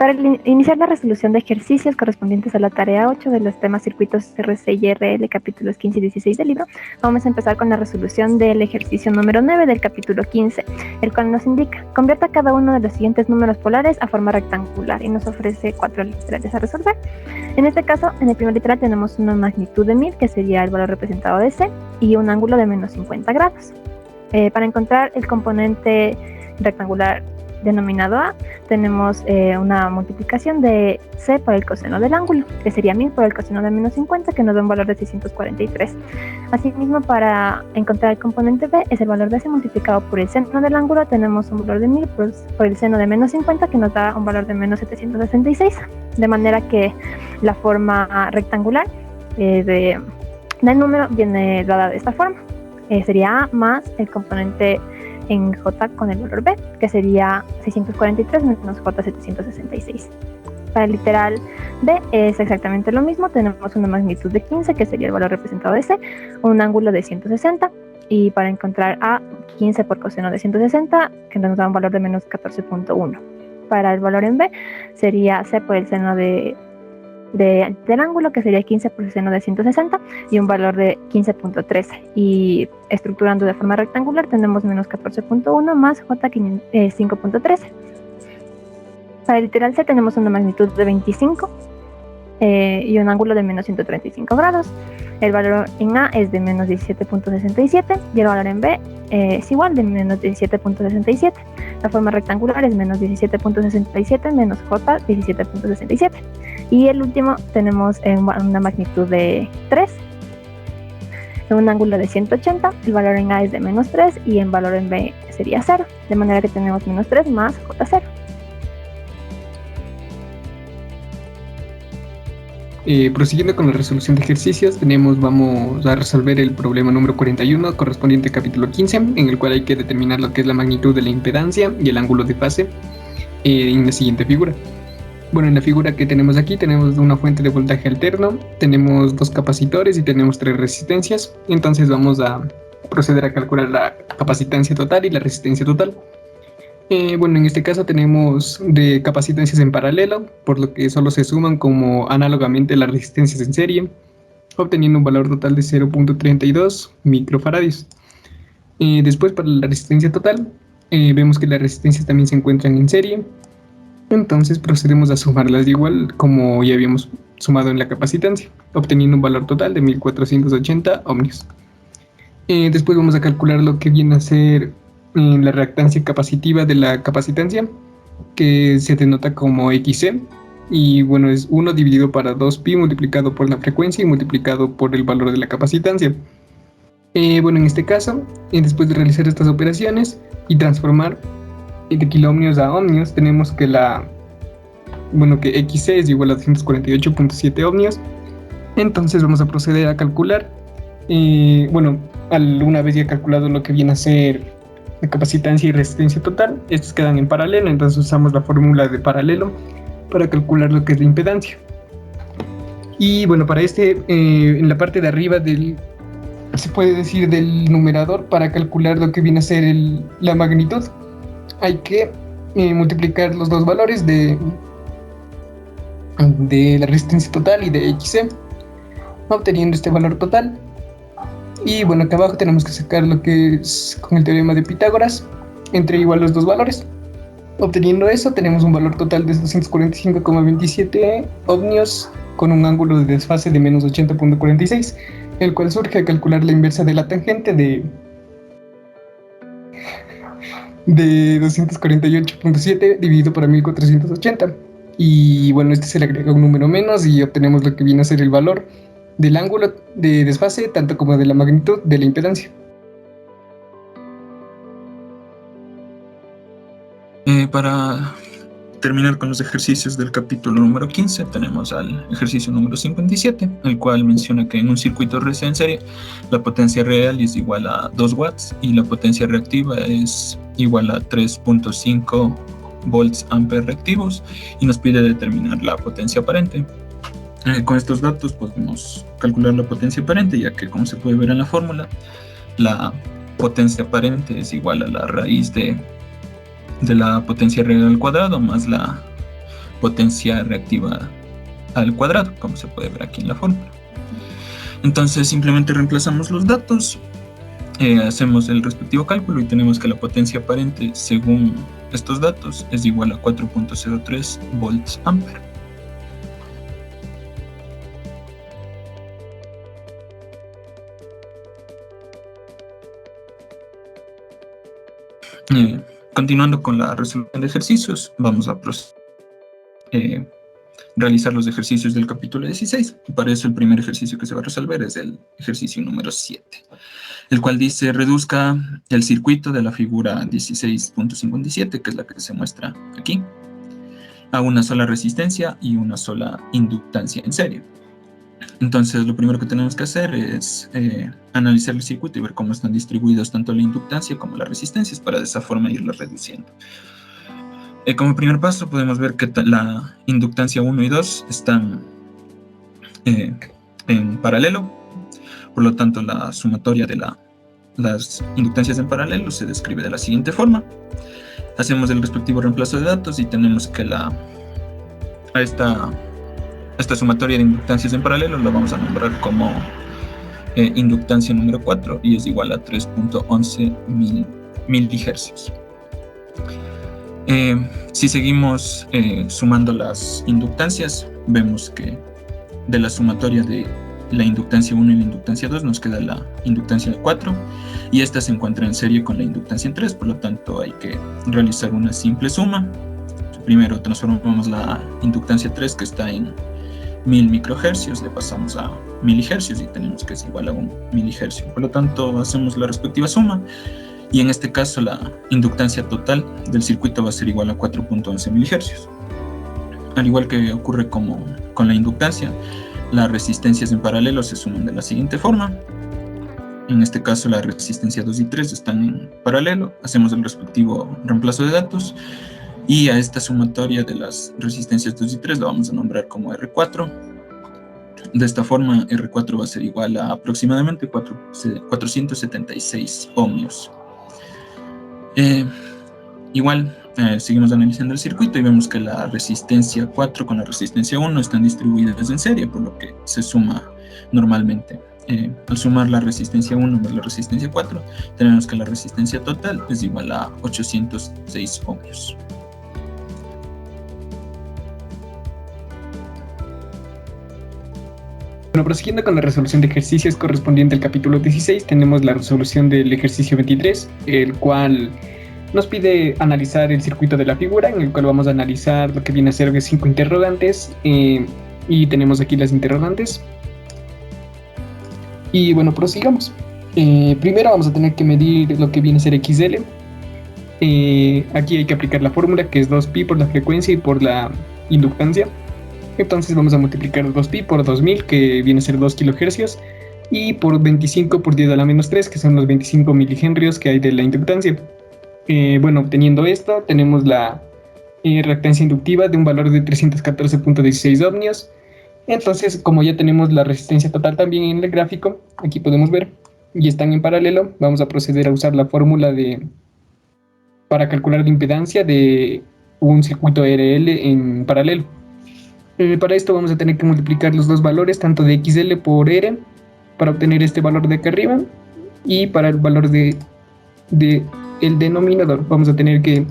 Para iniciar la resolución de ejercicios correspondientes a la tarea 8 de los temas circuitos RC y RL, capítulos 15 y 16 del libro, vamos a empezar con la resolución del ejercicio número 9 del capítulo 15, el cual nos indica: convierta cada uno de los siguientes números polares a forma rectangular, y nos ofrece 4 literales a resolver. En este caso, en el primer literal tenemos una magnitud de 1000, que sería el valor representado de C, y un ángulo de menos 50 grados. Para encontrar el componente rectangular denominado A, tenemos una multiplicación de C por el coseno del ángulo, que sería 1000 por el coseno de menos 50, que nos da un valor de 643. Asimismo, para encontrar el componente B, es el valor de C multiplicado por el seno del ángulo. Tenemos un valor de 1000 por el seno de menos 50, que nos da un valor de menos 766. De manera que la forma rectangular del número viene dada de esta forma. Sería A más el componente en J con el valor B, que sería 643 menos J 766. Para el literal B es exactamente lo mismo. Tenemos una magnitud de 15, que sería el valor representado de C, un ángulo de 160, y para encontrar A, 15 por coseno de 160, que nos da un valor de menos 14.1. Para el valor en B sería C por el seno del ángulo, que sería 15 por el seno de 160, y un valor de 15.13. Y estructurando de forma rectangular tenemos menos 14.1 más J 5.13. Para el literal C tenemos una magnitud de 25 y un ángulo de menos 135 grados. El valor en A es de menos 17.67 y el valor en B es igual, de menos 17.67. La forma rectangular es menos 17.67 menos J 17.67. Y el último tenemos una magnitud de 3, un ángulo de 180. El valor en A es de menos 3 y el valor en B sería 0. De manera que tenemos menos 3 más J0. Prosiguiendo con la resolución de ejercicios, vamos a resolver el problema número 41 correspondiente al capítulo 15, en el cual hay que determinar lo que es la magnitud de la impedancia y el ángulo de fase en la siguiente figura. Bueno, en la figura que tenemos aquí tenemos una fuente de voltaje alterno, tenemos 2 capacitores y tenemos 3 resistencias. Entonces vamos a proceder a calcular la capacitancia total y la resistencia total. Bueno, en este caso tenemos de capacitancias en paralelo, por lo que solo se suman como análogamente las resistencias en serie, obteniendo un valor total de 0.32 microfarads. Después, para la resistencia total, vemos que las resistencias también se encuentran en serie. Entonces procedemos a sumarlas de igual como ya habíamos sumado en la capacitancia, obteniendo un valor total de 1480 ohmios. Después vamos a calcular lo que viene a ser la reactancia capacitiva de la capacitancia, que se denota como XC, y bueno, es 1 dividido para 2pi multiplicado por la frecuencia y multiplicado por el valor de la capacitancia. Bueno, en este caso, después de realizar estas operaciones y transformar de kiloohmios a ohmios, tenemos que que XC es igual a 248.7 ohmios. Entonces vamos a proceder a calcular, una vez ya calculado lo que viene a ser la capacitancia y resistencia total, estos quedan en paralelo, entonces usamos la fórmula de paralelo para calcular lo que es la impedancia. Y bueno, para en la parte de arriba se puede decir del numerador, para calcular lo que viene a ser la magnitud, hay que multiplicar los dos valores de la resistencia total y de XC, obteniendo este valor total. Y bueno, acá abajo tenemos que sacar lo que es con el teorema de Pitágoras, entre igual los dos valores. Obteniendo eso, tenemos un valor total de 245,27 ohmios con un ángulo de desfase de menos 80.46, el cual surge a calcular la inversa de la tangente de 248.7 dividido por 1480. Y bueno, se le agrega un número menos y obtenemos lo que viene a ser el valor del ángulo de desfase, tanto como de la magnitud de la impedancia. Para terminar con los ejercicios del capítulo número 15, tenemos al ejercicio número 57, el cual menciona que en un circuito RC en serie la potencia real es igual a 2 watts y la potencia reactiva es igual a 3.5 volts amperes reactivos, y nos pide determinar la potencia aparente. Con estos datos podemos calcular la potencia aparente, ya que, como se puede ver en la fórmula, la potencia aparente es igual a la raíz de la potencia real al cuadrado más la potencia reactiva al cuadrado, como se puede ver aquí en la fórmula. Entonces simplemente reemplazamos los datos, hacemos el respectivo cálculo y tenemos que la potencia aparente según estos datos es igual a 4.03 volts ampere. Continuando con la resolución de ejercicios, vamos a realizar los ejercicios del capítulo 16. Para eso el primer ejercicio que se va a resolver es el ejercicio número 7, el cual dice: reduzca el circuito de la figura 16.57, que es la que se muestra aquí, a una sola resistencia y una sola inductancia en serie. Entonces lo primero que tenemos que hacer es analizar el circuito y ver cómo están distribuidos tanto la inductancia como las resistencias, para de esa forma irlas reduciendo. Como primer paso podemos ver que la inductancia 1 y 2 están en paralelo, por lo tanto la sumatoria de las inductancias en paralelo se describe de la siguiente forma. Hacemos el respectivo reemplazo de datos y tenemos que a esta sumatoria de inductancias en paralelo la vamos a nombrar como inductancia número 4 y es igual a 3.11 milihercios. Si seguimos sumando las inductancias, vemos que de la sumatoria de la inductancia 1 y la inductancia 2 nos queda la inductancia 4 y esta se encuentra en serie con la inductancia 3, por lo tanto hay que realizar una simple suma. Primero transformamos la inductancia 3, que está en 1000 microhercios, le pasamos a milihercios y tenemos que es igual a 1 milihercio. Por lo tanto hacemos la respectiva suma y en este caso la inductancia total del circuito va a ser igual a 4.11 milihercios. Al igual que ocurre con la inductancia, las resistencias en paralelo se suman de la siguiente forma. En este caso la resistencia 2 y 3 están en paralelo, hacemos el respectivo reemplazo de datos y a esta sumatoria de las resistencias 2 y 3 la vamos a nombrar como R4. De esta forma R4 va a ser igual a aproximadamente 476 ohmios. Seguimos analizando el circuito y vemos que la resistencia 4 con la resistencia 1 están distribuidas en serie, por lo que se suma normalmente. Al sumar la resistencia 1 más la resistencia 4, tenemos que la resistencia total es igual a 806 ohmios. Bueno, prosiguiendo con la resolución de ejercicios correspondiente al capítulo 16, tenemos la resolución del ejercicio 23, el cual nos pide analizar el circuito de la figura, en el cual vamos a analizar lo que viene a ser 5 interrogantes, y tenemos aquí las interrogantes. Y bueno, prosigamos. Primero vamos a tener que medir lo que viene a ser XL. Aquí hay que aplicar la fórmula, que es 2pi por la frecuencia y por la inductancia. Entonces vamos a multiplicar 2pi por 2000, que viene a ser 2 kilohercios, y por 25 por 10 a la menos 3, que son los 25 milihenrios que hay de la inductancia. Bueno, obteniendo esto, tenemos la reactancia inductiva de un valor de 314.16 ohmios. Entonces, como ya tenemos la resistencia total también en el gráfico, aquí podemos ver, y están en paralelo, vamos a proceder a usar la fórmula para calcular la impedancia de un circuito RL en paralelo. Para esto vamos a tener que multiplicar los dos valores, tanto de XL por R, para obtener este valor de acá arriba, y para el valor de el denominador vamos a tener que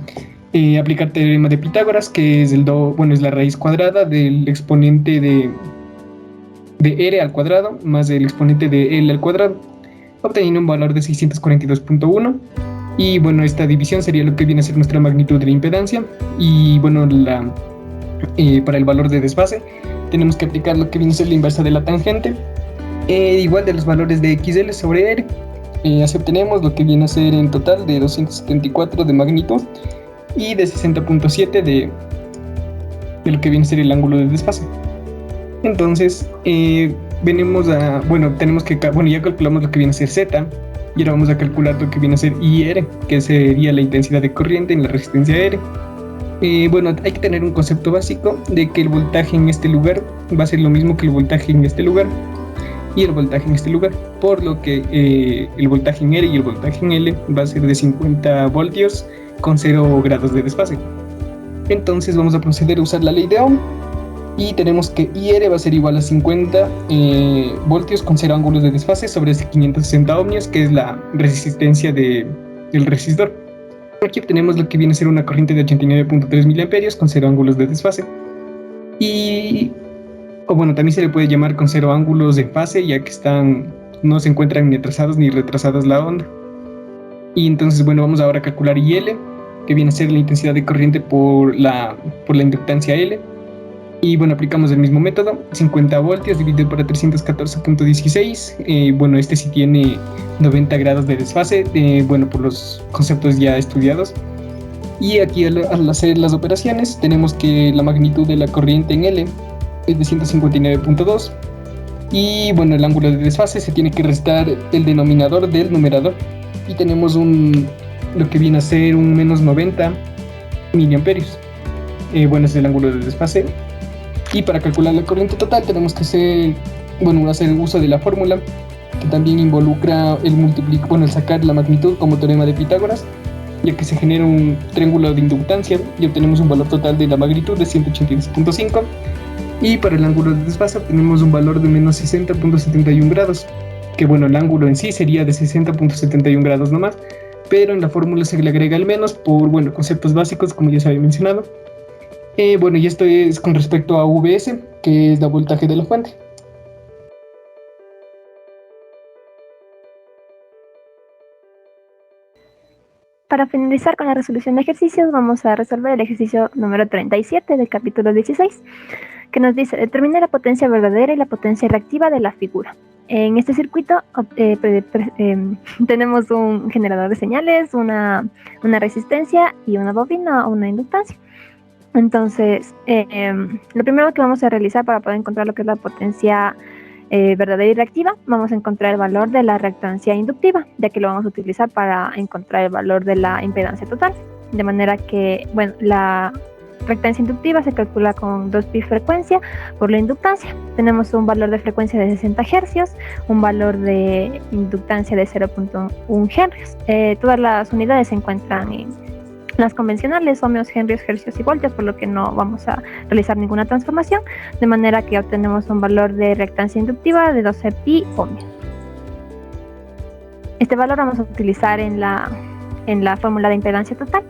aplicar teorema de Pitágoras, que es es la raíz cuadrada del exponente de R al cuadrado más el exponente de L al cuadrado, obteniendo un valor de 642.1. y bueno, esta división sería lo que viene a ser nuestra magnitud de la impedancia. Y bueno, para el valor de desfase tenemos que aplicar lo que viene a ser la inversa de la tangente, igual de los valores de XL sobre R. Así obtenemos lo que viene a ser en total de 274 de magnitud y de 60.7 de lo que viene a ser el ángulo de desfase. Entonces tenemos que, ya calculamos lo que viene a ser Z, y ahora vamos a calcular lo que viene a ser IR, que sería la intensidad de corriente en la resistencia R. Hay que tener un concepto básico de que el voltaje en este lugar va a ser lo mismo que el voltaje en este lugar y el voltaje en este lugar, por lo que el voltaje en R y el voltaje en L va a ser de 50 voltios con 0 grados de desfase. Entonces vamos a proceder a usar la ley de Ohm y tenemos que IR va a ser igual a 50 voltios con 0 ángulos de desfase sobre ese 560 ohmios, que es la resistencia del resistor. Aquí obtenemos lo que viene a ser una corriente de 89.3 miliamperios con 0 ángulos de desfase. O bueno, también se le puede llamar con 0 ángulos de fase, ya que no se encuentran ni atrasados ni retrasadas la onda. Y entonces, bueno, vamos ahora a calcular IL, que viene a ser la intensidad de corriente por la inductancia L. Y bueno, aplicamos el mismo método, 50 voltios dividido por 314.16. Bueno, este sí tiene 90 grados de desfase, bueno, por los conceptos ya estudiados. Y aquí al hacer las operaciones tenemos que la magnitud de la corriente en L es de 159.2. Y bueno, el ángulo de desfase se tiene que restar el denominador del numerador. Y tenemos lo que viene a ser un menos 90 miliamperios. Bueno, ese es el ángulo de desfase. Y para calcular la corriente total tenemos que hacer uso de la fórmula, que también involucra el sacar la magnitud como teorema de Pitágoras, ya que se genera un triángulo de inductancia y obtenemos un valor total de la magnitud de 182.5. Y para el ángulo de desfase obtenemos un valor de menos 60.71 grados, que bueno, el ángulo en sí sería de 60.71 grados nomás, pero en la fórmula se le agrega el menos por conceptos básicos, como ya se había mencionado. Y esto es con respecto a VS, que es la voltaje de la fuente. Para finalizar con la resolución de ejercicios, vamos a resolver el ejercicio número 37 del capítulo 16, que nos dice: determina la potencia verdadera y la potencia reactiva de la figura. En este circuito tenemos un generador de señales, una resistencia y una bobina o una inductancia. Entonces, lo primero que vamos a realizar para poder encontrar lo que es la potencia verdadera y reactiva, vamos a encontrar el valor de la reactancia inductiva, ya que lo vamos a utilizar para encontrar el valor de la impedancia total. De manera que, la reactancia inductiva se calcula con 2pi frecuencia por la inductancia. Tenemos un valor de frecuencia de 60 Hz, un valor de inductancia de 0.1 Hz. Todas las unidades se encuentran en las convencionales, ohmios, henrios, hercios y voltios, por lo que no vamos a realizar ninguna transformación, de manera que obtenemos un valor de reactancia inductiva de 12pi ohmios. Este valor vamos a utilizar en la fórmula de impedancia total,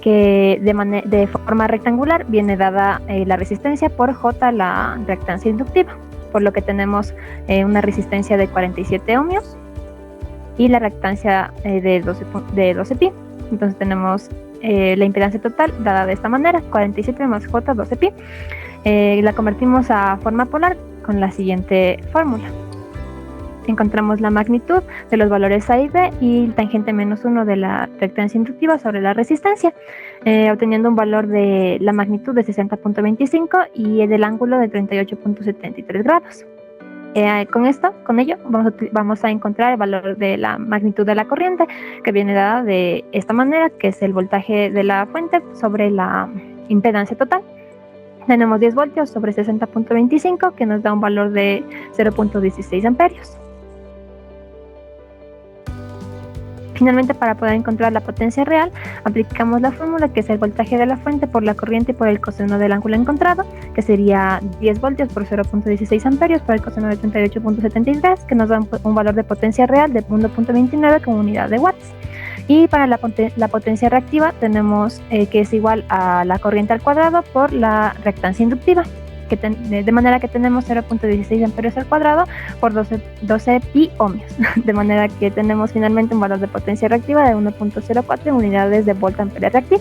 que de forma rectangular viene dada la resistencia por J, la reactancia inductiva, por lo que tenemos una resistencia de 47 ohmios y la reactancia de 12pi. Entonces tenemos la impedancia total dada de esta manera, 47 más J, 12pi. La convertimos a forma polar con la siguiente fórmula. Encontramos la magnitud de los valores A y B y el tangente menos 1 de la reactancia inductiva sobre la resistencia, obteniendo un valor de la magnitud de 60.25 y del ángulo de 38.73 grados. Con ello vamos a encontrar el valor de la magnitud de la corriente, que viene dada de esta manera, que es el voltaje de la fuente sobre la impedancia total. Tenemos 10 voltios sobre 60.25, que nos da un valor de 0.16 amperios. Finalmente, para poder encontrar la potencia real, aplicamos la fórmula, que es el voltaje de la fuente por la corriente por el coseno del ángulo encontrado, que sería 10 voltios por 0.16 amperios por el coseno de 38.73, que nos da un valor de potencia real de 1.29 como unidad de watts. Y para la potencia reactiva tenemos que es igual a la corriente al cuadrado por la reactancia inductiva, de manera que tenemos 0.16 amperios al cuadrado por 12 pi ohmios, de manera que tenemos finalmente un valor de potencia reactiva de 1.04 unidades de volt ampere reactivo.